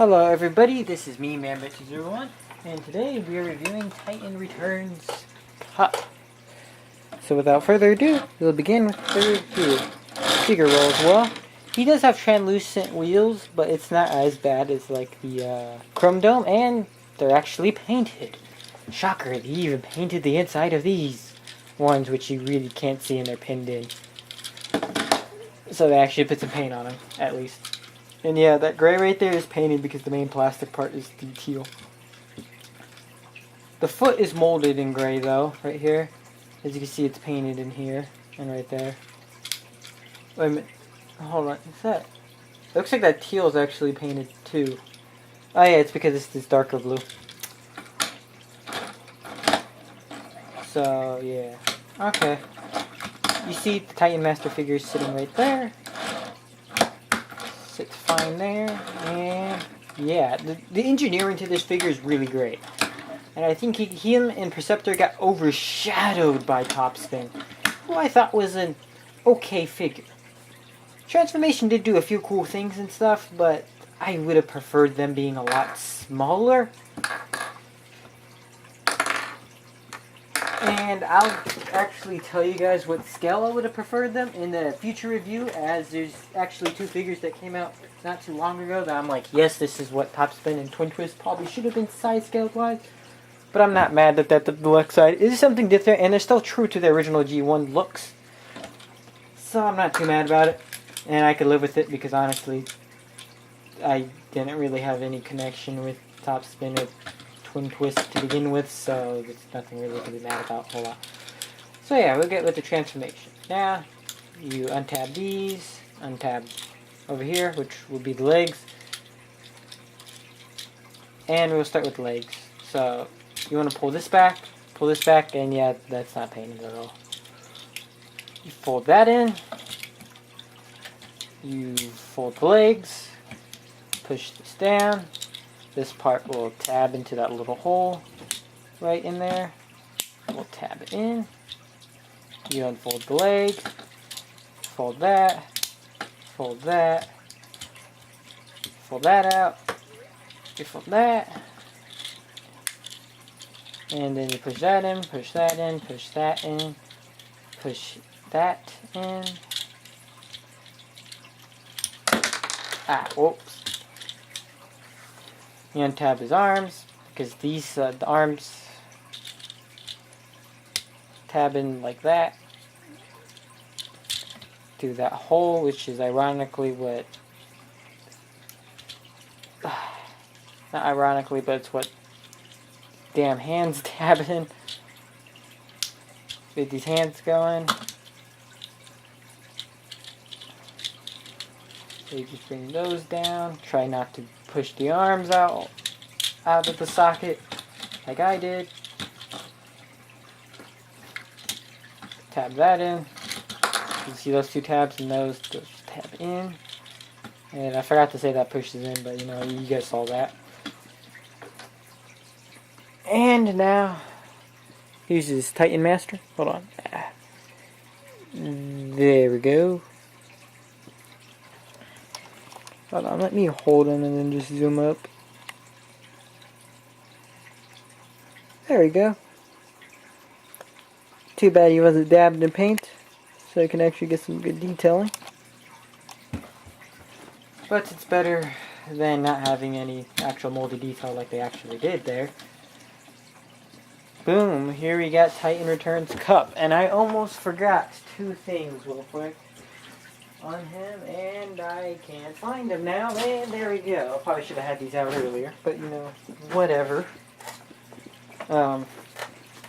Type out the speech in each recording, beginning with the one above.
Hello everybody, this is me, ManBit201, and today we are reviewing Titan Returns Cup. So without further ado, we'll begin with the review. Figure rolls. Well, he does have translucent wheels, but it's not as bad as like the Chrome Dome, and they're actually painted. Shocker, they even painted the inside of these ones, which you really can't see and they're pinned in. So they actually put some paint on them, at least. And yeah, that gray right there is painted because the main plastic part is the teal. The foot is molded in gray though, right here. As you can see, it's painted in here and right there. Wait a minute. Hold on, what's that? It looks like that teal is actually painted too. Oh yeah, it's because it's this darker blue. So yeah. Okay. You see the Titan Master figure sitting right there. Sits fine there, and yeah, the engineering to this figure is really great. And I think him and Perceptor got overshadowed by Topspin, who I thought was an okay figure. Transformation did do a few cool things and stuff, but I would have preferred them being a lot smaller. And I'll actually tell you guys what scale I would have preferred them in the future review, as there's actually two figures that came out not too long ago that I'm like, yes, this is what Topspin and Twin Twist probably should have been size scale wise. But I'm not mad that the deluxe side is something different, and they're still true to the original G1 looks. So I'm not too mad about it, and I could live with it because honestly, I didn't really have any connection with Topspin or Twin Twist to begin with, so there's nothing really to be mad about a whole lot. So yeah, we'll get with the transformation. Now, you untab these, untab over here, which will be the legs, and we'll start with the legs. So, you want to pull this back, and yeah, that's not painted at all. You fold that in, you fold the legs, push this down. This part will tab into that little hole right in there. We'll tab it in. You unfold the leg. Fold that. Fold that. Fold that out. You fold that. And then you push that in, push that in, push that in, push that in. Whoops. You untab his arms, because these, the arms tab in like that through that hole, which is ironically what, not ironically, but it's what damn hands tab in. Get these hands going. So you just bring those down. Try not to push the arms out of the socket like I did. Tab that in. You see those two tabs and those tab in. And I forgot to say that pushes in, but you know, you guys saw that. And now, here's his Titan Master. Hold on. There we go. Hold on, let me hold him and then just zoom up. There we go. Too bad he wasn't dabbed in paint, so I can actually get some good detailing. But it's better than not having any actual moldy detail like they actually did there. Boom, here we got Titan Returns Cup. And I almost forgot two things real quick on him, and I can't find him now, and there we go. I probably should have had these out earlier, but you know, whatever.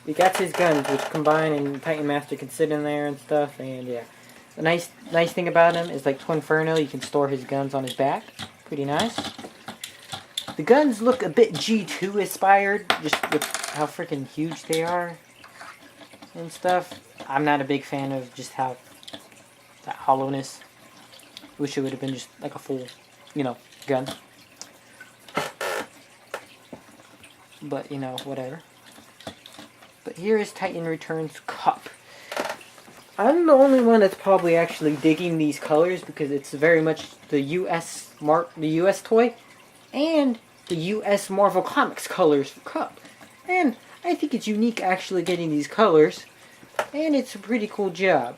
We got his guns, which combine and Titan Master can sit in there and stuff, and yeah. The nice thing about him is like Twinferno, you can store his guns on his back. Pretty nice. The guns look a bit G2 inspired, just with how freaking huge they are and stuff. I'm not a big fan of just how that hollowness. Wish it would have been just like a full, you know, gun. But, you know, whatever. But here is Titan Returns Cup. I'm the only one that's probably actually digging these colors because it's very much the US toy. and the US Marvel Comics colors for Cup. And I think it's unique actually getting these colors, and it's a pretty cool job.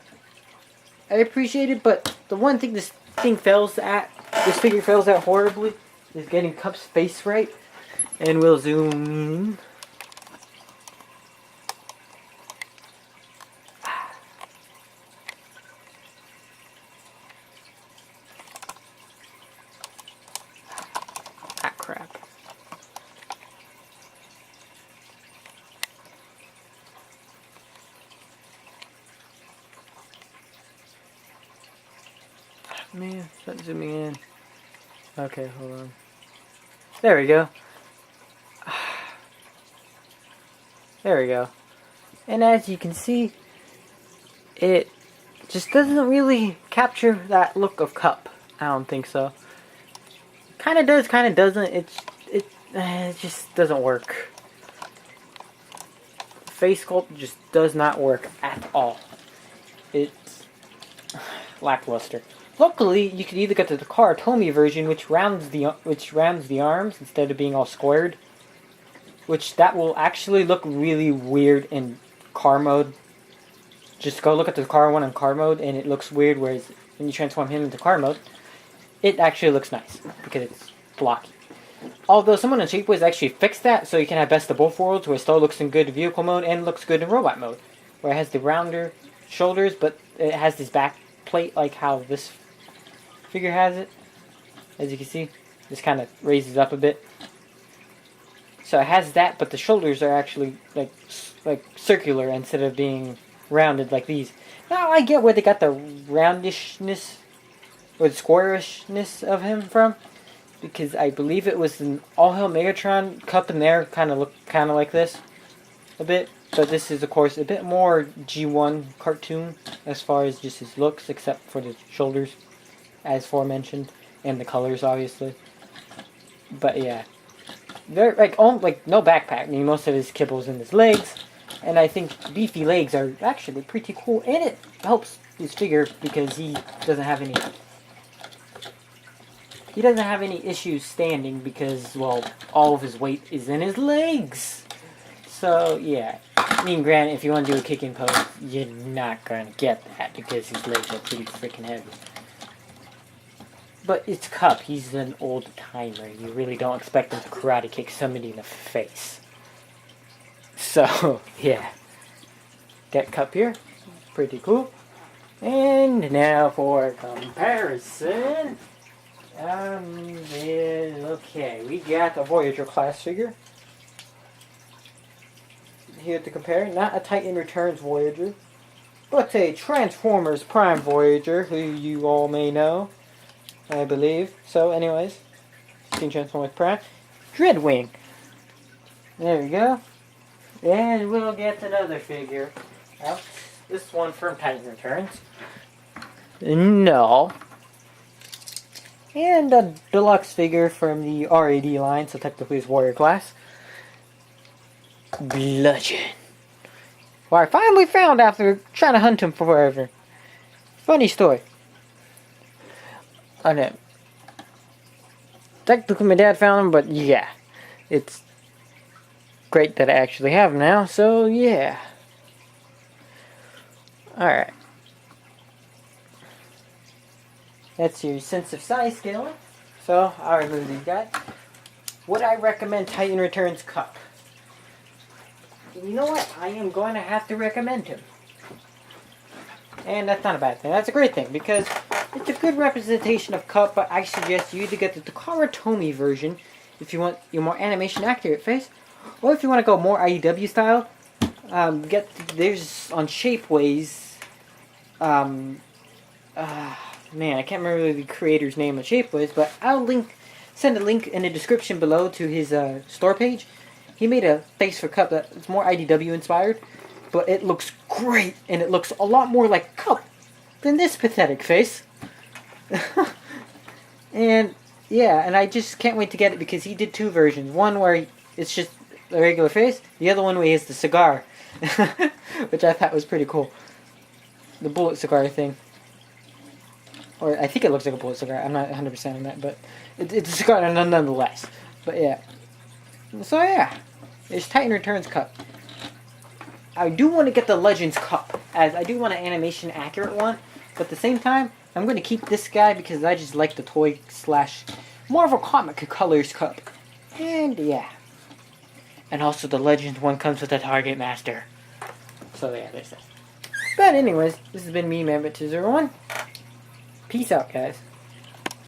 I appreciate it, but the one thing this figure fails at horribly, is getting Cup's face right. And we'll zoom in. Ah, crap. Man, it's not zooming in. Okay, hold on. There we go. There we go. And as you can see, it just doesn't really capture that look of Cup. I don't think so. Kind of does, kind of doesn't. It just doesn't work. Face sculpt just does not work at all. It's lackluster. Luckily, you could either get the Takara Tomy version, which rounds the arms instead of being all squared, which that will actually look really weird in car mode. Just go look at the car one in car mode, and it looks weird. Whereas when you transform him into car mode, it actually looks nice because it's blocky. Although someone in Shapeways actually fixed that, so you can have best of both worlds, where it still looks in good vehicle mode and looks good in robot mode, where it has the rounder shoulders, but it has this back plate like how this figure has it. As you can see, this kind of raises up a bit. So it has that, but the shoulders are actually like circular instead of being rounded like these. Now I get where they got the roundishness or the squarishness of him from, because I believe it was an All Hail Megatron Cup in there kind of looked kind of like this a bit. But this is of course a bit more G1 cartoon as far as just his looks, except for the shoulders, as aforementioned, and the colors obviously. But yeah, very like no backpack. I mean, most of his kibbles in his legs, and I think beefy legs are actually pretty cool, and it helps his figure because he doesn't have any issues standing because, well, all of his weight is in his legs. So yeah, I mean, granted, if you want to do a kicking pose, you're not gonna get that because his legs are pretty freaking heavy. But it's Cup. He's an old timer. You really don't expect him to karate kick somebody in the face. So, yeah. Get Cup here. Pretty cool. And now for comparison. Okay, we got a Voyager class figure. Here to compare. Not a Titan Returns Voyager, but a Transformers Prime Voyager, who you all may know, I believe. So, anyways, Teen Transformers Prime. Dreadwing. There we go. And we'll get another figure. Well, this one from Titan Returns. No. And a deluxe figure from the RAD line, so technically it's Warrior class. Bludgeon. Well, I finally found after trying to hunt him for forever. Funny story. I know. Technically my dad found him, but yeah. It's great that I actually have him now, so yeah. Alright. That's your sense of size scaling. So, I'll remove these guys. Would I recommend Titan Returns Cup? You know what? I am going to have to recommend him. And that's not a bad thing. That's a great thing, because it's a good representation of Cup, but I suggest you either get the Takara Tomy version if you want your more animation accurate face, or if you want to go more IDW style, there's on Shapeways, man, I can't remember the creator's name of Shapeways, but I'll send a link in the description below to his store page. He made a face for Cup that's more IDW inspired, but it looks great, and it looks a lot more like Cup than this pathetic face. And yeah, and I just can't wait to get it because he did two versions. One where it's just a regular face, the other one where he has the cigar, which I thought was pretty cool. The bullet cigar thing. Or I think it looks like a bullet cigar. I'm not 100% on that, but it's a cigar nonetheless. But yeah. So yeah, it's Titan Returns Cup. I do want to get the Legends Cup, as I do want an animation accurate one. But at the same time, I'm going to keep this guy because I just like the toy / Marvel Comic Colors Cup. And yeah. And also the Legends one comes with a Target Master. So yeah, there's that. But anyways, this has been me, Mambit201. Peace out, guys.